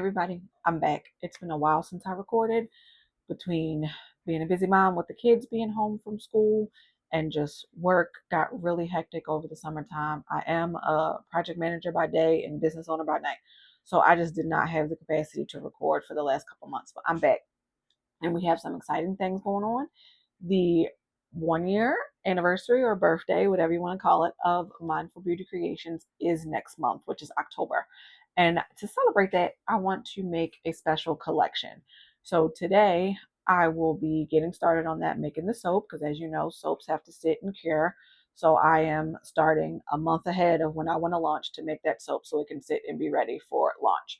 everybody, I'm back. It's been a while since I recorded between being a busy mom with the kids being home from school and just work got really hectic over the summertime. I am a project manager by day and business owner by night. So I just did not have the capacity to record for the last couple months, but I'm back and we have some exciting things going on. The 1 year anniversary or birthday, whatever you want to call it, of Mindful Beauty Creations is next month, which is October. And to celebrate that, I want to make a special collection. So today I will be getting started on that, making the soap, because as you know, soaps have to sit and cure. So I am starting a month ahead of when I want to launch to make that soap so it can sit and be ready for launch.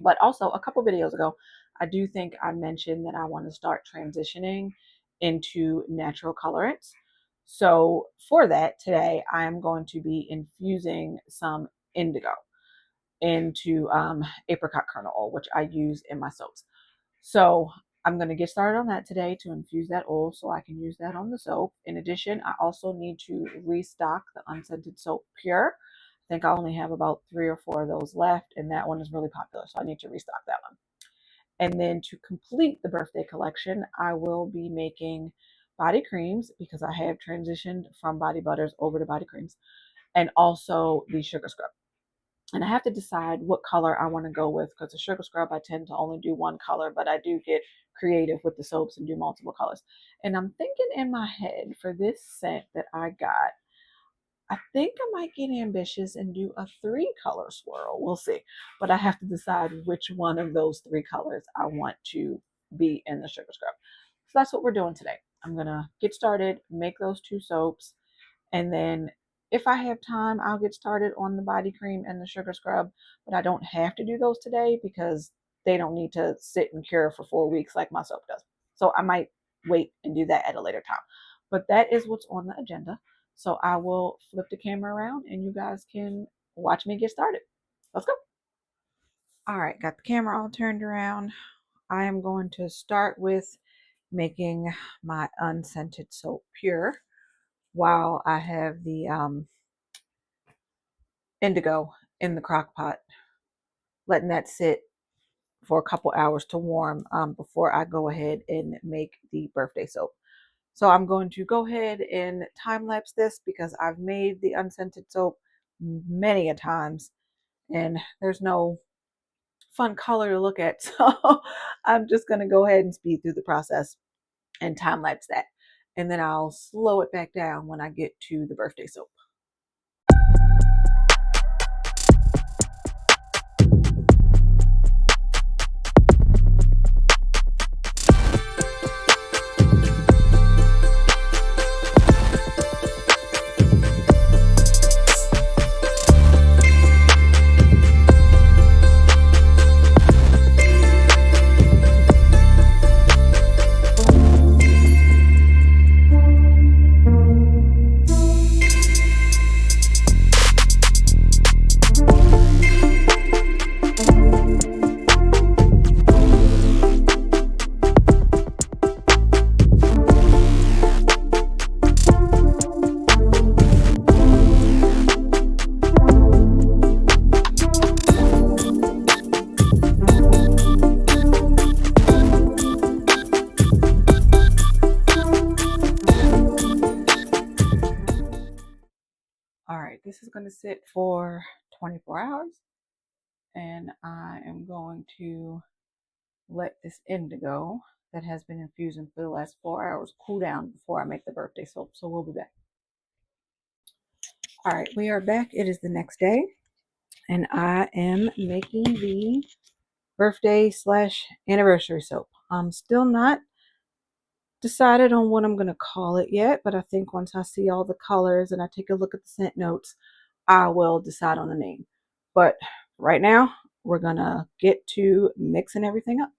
But also a couple videos ago, I do think I mentioned that I want to start transitioning into natural colorants. So for that, today I am going to be infusing some indigo into apricot kernel oil, which I use in my soaps. So I'm going to get started on that today to infuse that oil so I can use that on the soap. In addition, I also need to restock the unscented soap Pure. I think I only have about 3 or 4 of those left, and that one is really popular, so I need to restock that one. And then to complete the birthday collection, I will be making body creams because I have transitioned from body butters over to body creams, and also the sugar scrub. And I have to decide what color I want to go with because the sugar scrub, I tend to only do one color, but I do get creative with the soaps and do multiple colors. And I'm thinking in my head for this scent that I got, I think I might get ambitious and do a 3-color swirl. We'll see. But I have to decide which one of those 3 colors I want to be in the sugar scrub. So that's what we're doing today. I'm going to get started, make those 2 soaps, and then if I have time, I'll get started on the body cream and the sugar scrub, but I don't have to do those today because they don't need to sit and cure for 4 weeks like my soap does. So I might wait and do that at a later time. But that is what's on the agenda. So I will flip the camera around and you guys can watch me get started. Let's go. All right, got the camera all turned around. I am going to start with making my unscented soap Pure while I have the indigo in the crock pot, letting that sit for a couple hours to warm before I go ahead and make the birthday soap. So I'm going to go ahead and time lapse this because I've made the unscented soap many a times and there's no fun color to look at. So I'm just going to go ahead and speed through the process and time lapse that. And then I'll slow it back down when I get to the birthday soap. All right, this is going to sit for 24 hours and I am going to let this indigo that has been infusing for the last 4 hours cool down before I make the birthday soap. So we'll be back. All right, we are back. It is the next day and I am making the birthday / anniversary soap. I'm still not decided on what I'm going to call it yet, but I think once I see all the colors and I take a look at the scent notes, I will decide on the name. But right now, we're going to get to mixing everything up.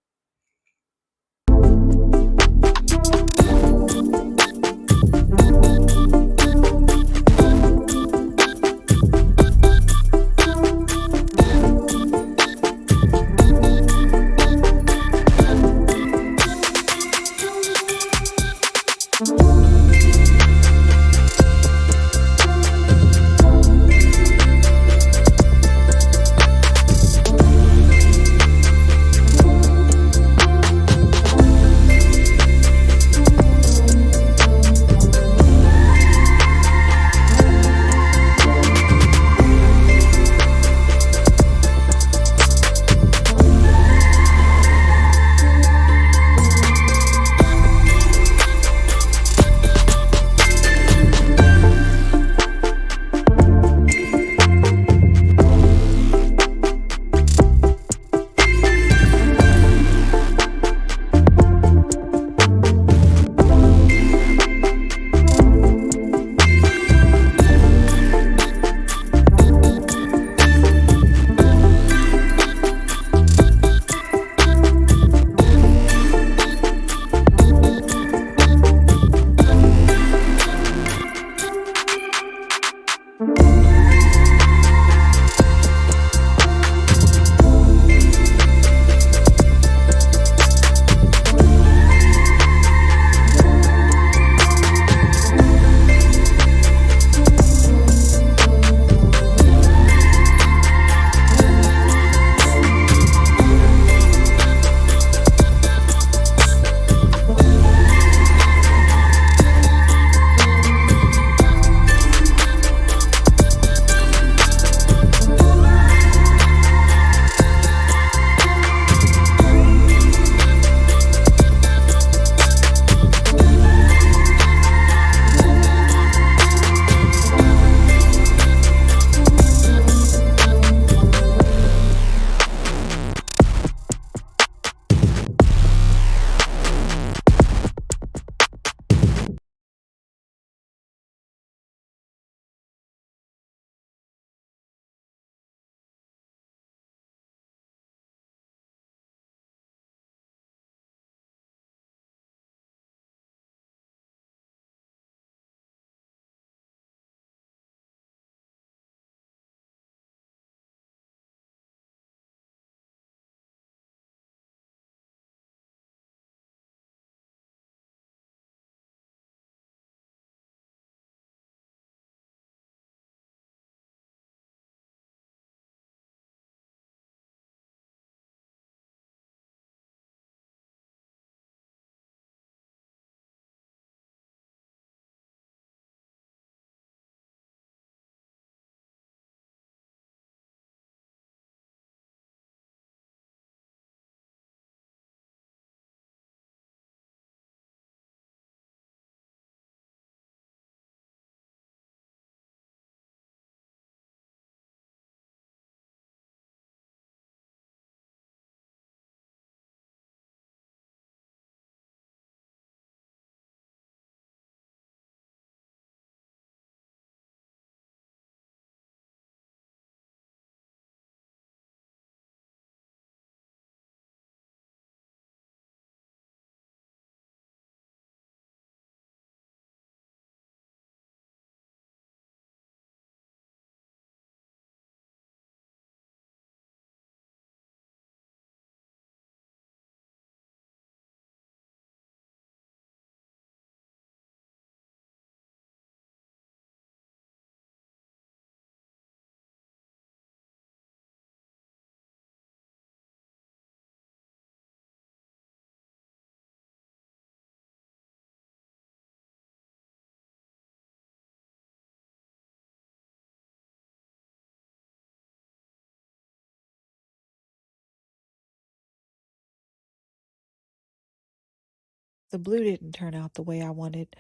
The blue didn't turn out the way I wanted,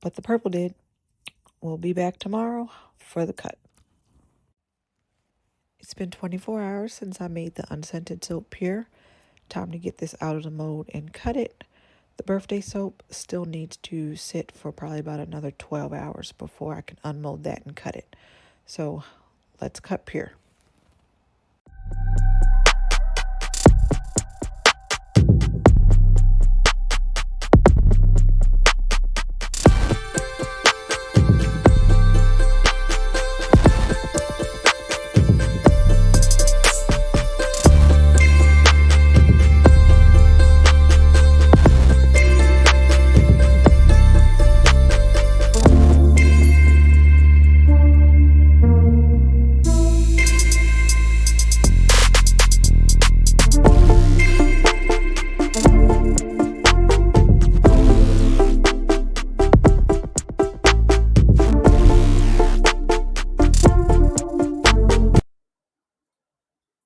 but the purple did. We'll be back tomorrow for the cut. It's been 24 hours since I made the unscented soap pure. Time to get this out of the mold and cut it. The birthday soap still needs to sit for probably about another 12 hours before I can unmold that and cut it. So let's cut pure.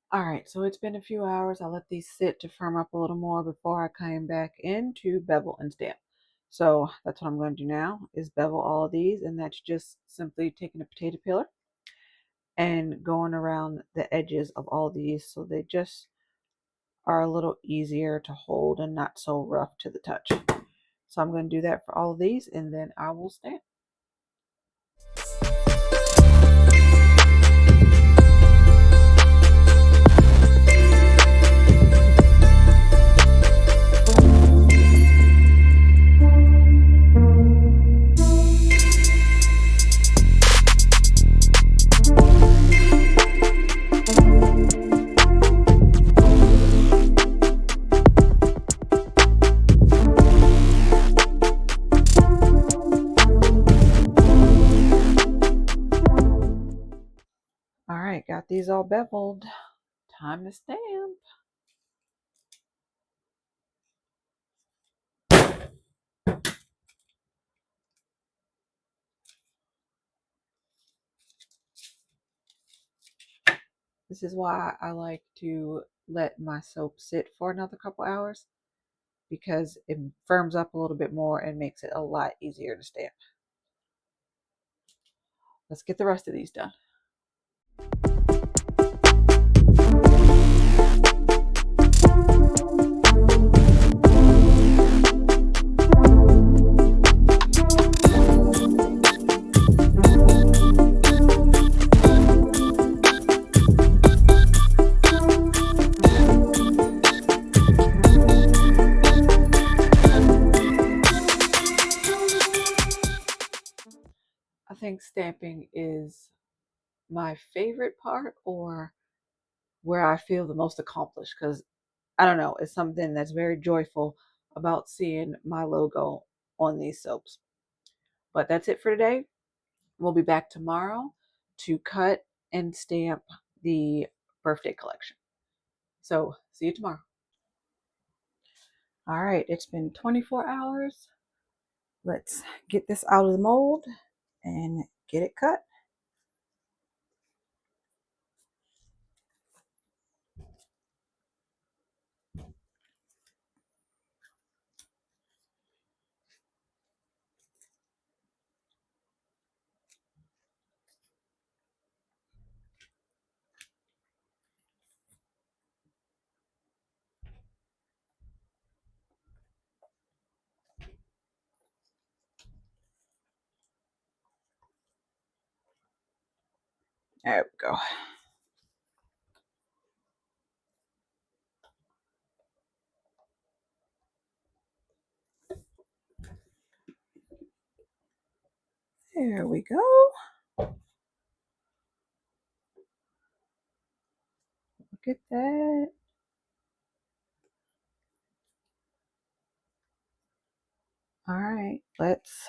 All right, so it's been a few hours. I let these sit to firm up a little more before I came back in to bevel and stamp. So that's what I'm going to do now is bevel all of these, and that's just simply taking a potato peeler and going around the edges of all these so they just are a little easier to hold and not so rough to the touch. So I'm going to do that for all of these, and then I will stamp. All right, got these all beveled. Time to stamp. This is why I like to let my soap sit for another couple hours, because it firms up a little bit more and makes it a lot easier to stamp. Let's get the rest of these done. I think stamping is my favorite part, or where I feel the most accomplished, because I don't know, it's something that's very joyful about seeing my logo on these soaps. But that's it for today. We'll be back tomorrow to cut and stamp the birthday collection. So see you tomorrow. All right, it's been 24 hours. Let's get this out of the mold and get it cut. There we go. There we go. Look at that. All right, let's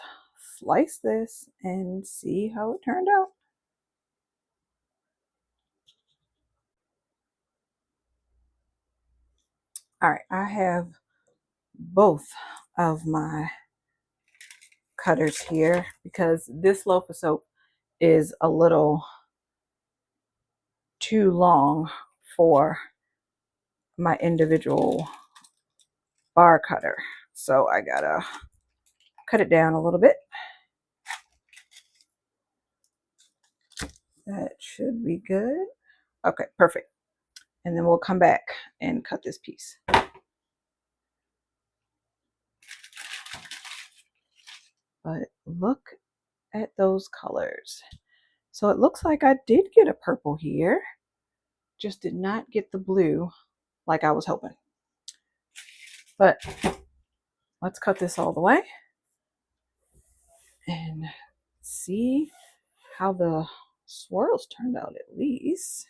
slice this and see how it turned out. All right, I have both of my cutters here because this loaf of soap is a little too long for my individual bar cutter. So I gotta cut it down a little bit. That should be good. Okay, perfect. And then we'll come back and cut this piece. But look at those colors. So it looks like I did get a purple here, just did not get the blue like I was hoping. But let's cut this all the way and see how the swirls turned out at least.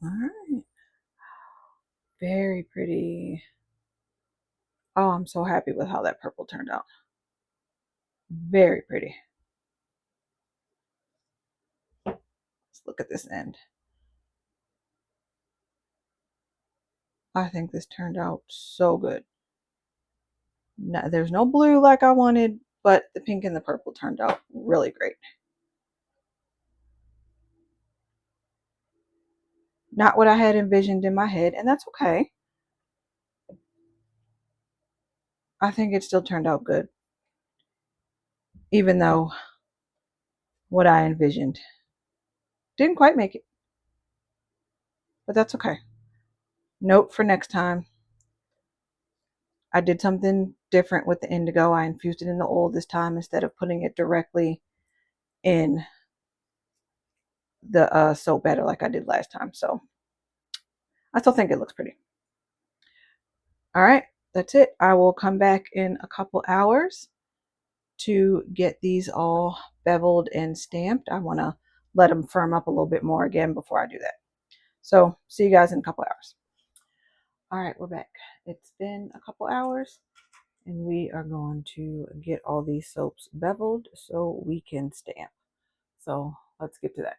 All right. Very pretty. Oh, I'm so happy with how that purple turned out. Very pretty. Let's look at this end. I think this turned out so good. No, there's no blue like I wanted, but the pink and the purple turned out really great. Not what I had envisioned in my head, and that's okay. I think it still turned out good, even though what I envisioned didn't quite make it, but that's okay. Note for next time, I did something different with the indigo. I infused it in the oil this time instead of putting it directly in the soap batter like I did last time. So I still think it looks pretty. All right, that's it. I will come back in a couple hours to get these all beveled and stamped. I want to let them firm up a little bit more again before I do that. So see you guys in a couple hours. All right, we're back. It's been a couple hours and we are going to get all these soaps beveled so we can stamp. So let's get to that.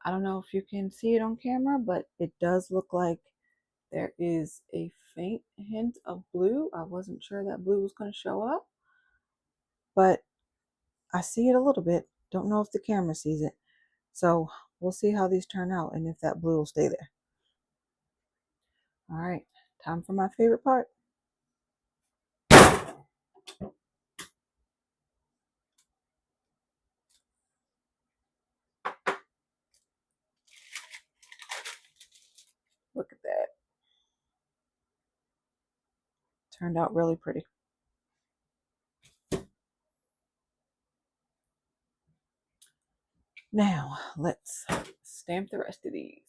I don't know if you can see it on camera, but it does look like there is a faint hint of blue. I wasn't sure that blue was going to show up, but I see it a little bit. Don't know if the camera sees it. So we'll see how these turn out and if that blue will stay there. All right, time for my favorite part. Look at that. Turned out really pretty. Now let's stamp the rest of these.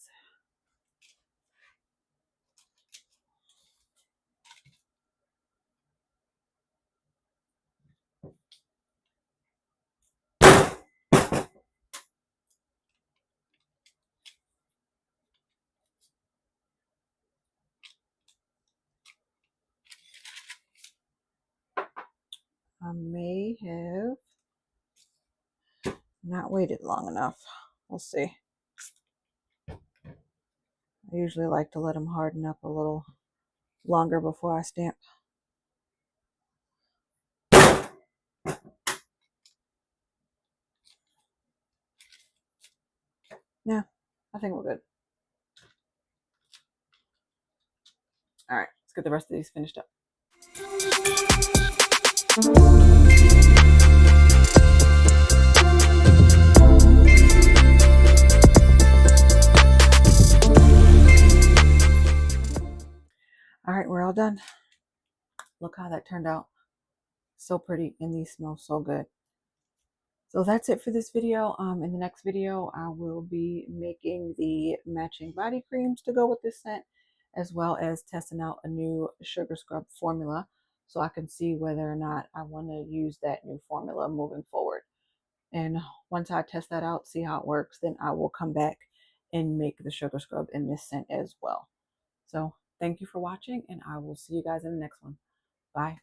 I may have not waited long enough. We'll see. I usually like to let them harden up a little longer before I stamp. Yeah, I think we're good. All right, let's get the rest of these finished up. All right, we're all done. Look how that turned out. So pretty, and these smell so good. So that's it for this video. In the next video, I will be making the matching body creams to go with this scent, as well as testing out a new sugar scrub formula so I can see whether or not I want to use that new formula moving forward. And once I test that out, see how it works, then I will come back and make the sugar scrub in this scent as well. So thank you for watching, and I will see you guys in the next one. Bye.